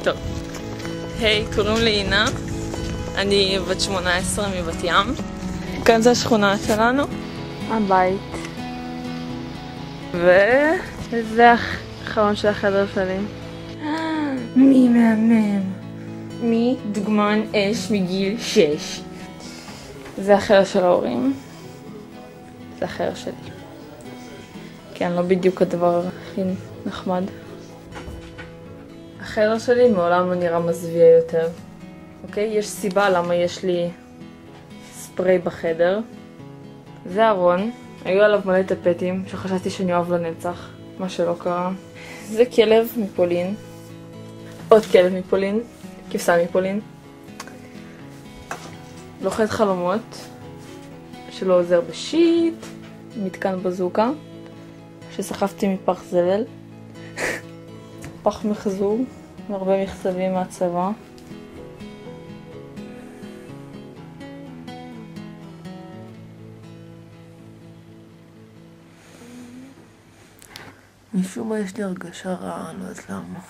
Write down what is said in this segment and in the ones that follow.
טוב. היי, קוראים לי אינה. אני בת 18 מבת ים. כאן זה השכונה שלנו. הבית. וזה האחרון של החדר שלי. מי מהמם. מי דוגמן אש מגיל 6. זה החדר של ההורים. זה החדר שלי. כן, לא בדיוק הדבר הכי נחמד. החדר שלי מעולם לא נראה מזוויע יותר. אוקיי? יש סיבה למה יש לי ספרי בחדר. זה ארון. היו עליו מלא טפטים שחשבתי שאני אוהב לנצח. מה שלא קרה. זה כלב מפולין. עוד כלב מפולין. כבשה מפולין. לוחת חלומות. שלא עוזר בשיט. מתקן בזוקה. שסחפתי מפח זבל. פח מחזור. והרבה מכתבים מהצבא. משום מה יש לי הרגשה רעה, לא יודעת למה.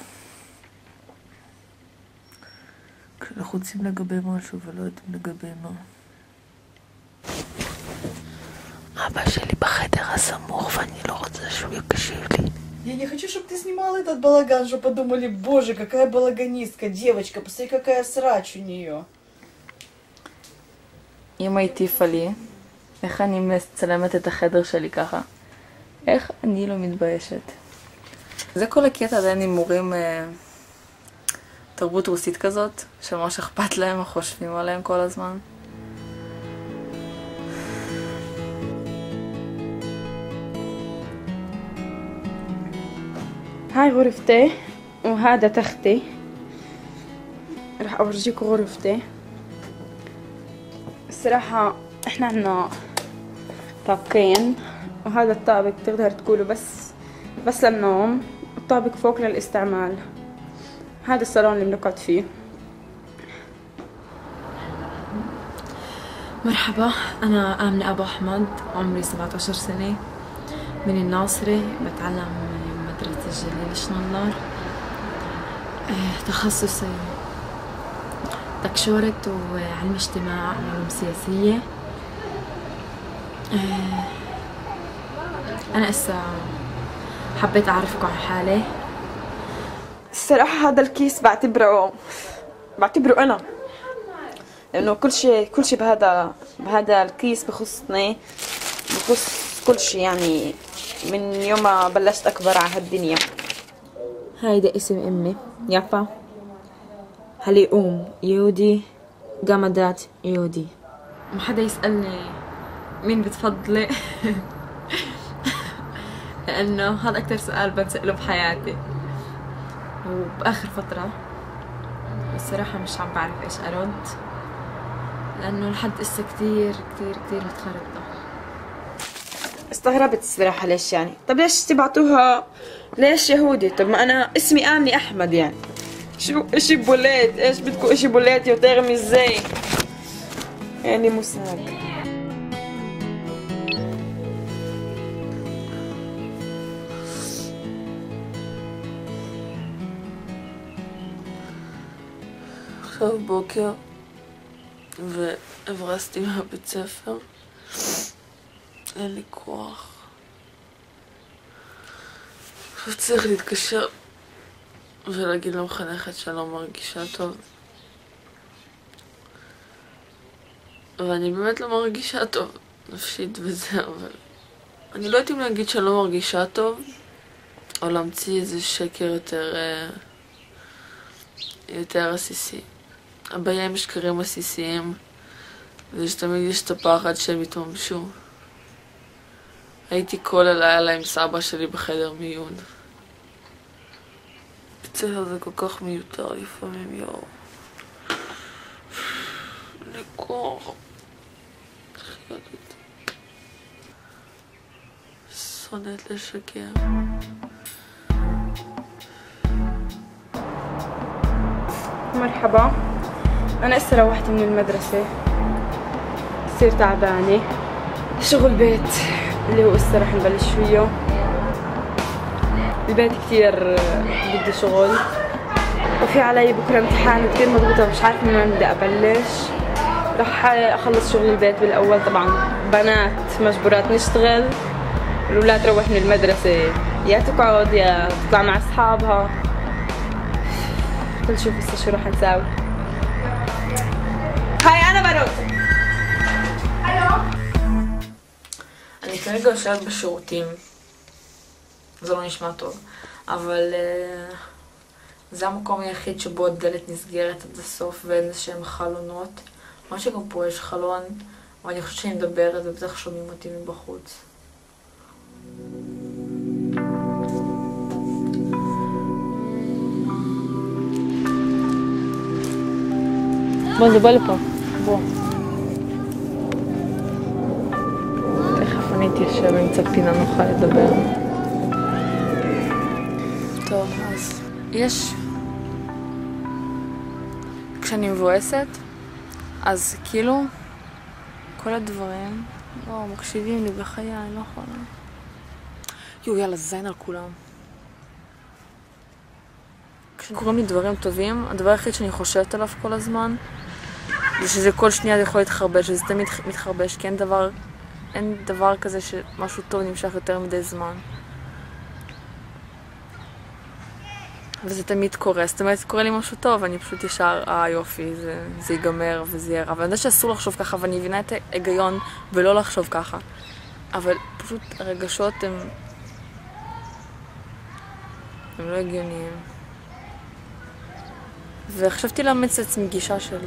כשלחוצים לגבי משהו ולא יודעים לגבי מה. אבא שלי בחדר הסמוך ואני לא רוצה שהוא יקשיב לי. Я не хочу, чтобы ты снимала этот балаган, чтобы подумали, боже, какая балаганистка, девочка, посмотри, какая срач у нее. אמא הטיפה לי, איך אני מצלמת את החדר שלי ככה? איך אני לא מתביישת? זה כל הקטע עדיין עם מורים תרבות רוסית כזאת, שממש אכפת להם, חושבים עליהם כל הזמן. هاي غرفتي وهذا تختي. راح اورجيكم غرفتي. الصراحة احنا عنا طابقين وهذا الطابق تقدر تقوله بس للنوم. الطابق فوق للاستعمال. هذا الصالون اللي بنقعد فيه. مرحبا، أنا آمنة أبو أحمد، عمري 17 سنة، من الناصري، بتعلم مدرسة الجليل شنلر. تخصصي تكشورة وعلم اجتماع وعلوم سياسية. أنا هسه حبيت أعرفكم عن حالي. الصراحة هذا الكيس بعتبره أنا، لأنه كل شيء بهذا الكيس بخصني، بخص كل شيء يعني من يوم ما بلشت أكبر على هالدنيا. هيدا اسم أمي يافا هليقوم يودي جمادات يودي. ما حدا يسألني مين بتفضلي لأنه هذا أكتر سؤال بتسأله بحياتي، وبآخر فترة الصراحة مش عم بعرف إيش أرد، لأنه لحد إسا كتير متخربطة. استغربت الصراحة ليش يعني. طب ليش تبعتوها ليش يهودي؟ طب ما أنا اسمي آمنة أحمد يعني. شو إشي بوليت؟ إيش بدكم إشي بوليت يوتير إزاي؟ يعني مساق. עכשיו בוקר והברסתי מהבית ספר. אין לי כוח. עכשיו צריך להתקשר ולהגיד למחנכת שאני לא מרגישה טוב. ואני באמת לא מרגישה טוב נפשית וזה, אבל אני לא יודעת אם להגיד שאני לא מרגישה טוב או להמציא איזה שקר יותר עסיסי. הבעיה עם שקרים עסיסיים זה שתמיד יש את הפחד שהם יתממשו. הייתי כל הלילה עם סבא שלי בחדר מיון. בצלע זה כל כך מיותר לפעמים, יואו. לקור. חייבת. שונאת לשקר. مرحبا، أنا هسه روحت من المدرسة، كثير تعبانة. شغل بيت اللي هو هسه رح نبلش فيه. البيت كثير بده شغل، وفي علي بكره امتحان كثير مضغوطه مش عارفه من وين بدي ابلش. رح اخلص شغل البيت بالاول. طبعا بنات مجبورات نشتغل، الاولاد تروح من المدرسه يا تقعد يا تطلع مع اصحابها. نشوف هسه شو رح نساوي. هاي انا بنوت. אני כרגע יושבת בשירותים, זה לא נשמע טוב, אבל זה המקום היחיד שבו הדלת נסגרת עד הסוף ואין איזשהם חלונות. מה שגם פה יש חלון, אבל אני חושבת שאני מדברת ובטח שומעים אותי מבחוץ. בוא, זה בא לפה. בוא. תכף אני אתיישב אמצע פינה נוכל לדבר. טוב, אז יש... כשאני מבואסת, אז כאילו כל הדברים, לא, מקשיבים לי בחיי, אני לא יכולה. יאללה, זין על כולם. כשקוראים לי דברים טובים, הדבר היחיד שאני חושבת עליו כל הזמן, זה שזה כל שנייה זה יכול להתחרבש, שזה תמיד מתחרבש, כי אין דבר כזה שמשהו טוב נמשך יותר מדי זמן. וזה תמיד קורה, זאת אומרת, קורה לי משהו טוב, אני פשוט ישר, יופי, זה ייגמר וזה יהיה רע. ואני יודעת שאסור לחשוב ככה, ואני מבינה את ההיגיון ולא לחשוב ככה. אבל פשוט הרגשות הם לא הגיוניים. וחשבתי לאמץ לעצמי גישה של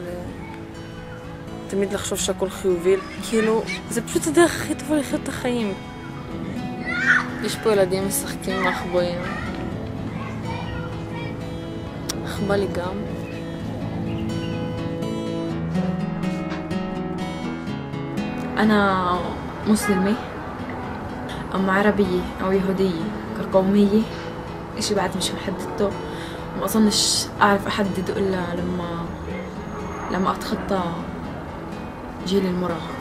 תמיד לחשוב שהכל חיובי, כאילו, זה פשוט הדרך הכי טובה לחיות את החיים. יש פה ילדים משחקים עם מחבואים. אך בא לי גם. أنا مسلمة أم عربية أو يهودية كقومية إشي بعد مش محددته، وما أظنش أعرف أحدد إلا لما أتخطى جيل المراهقة.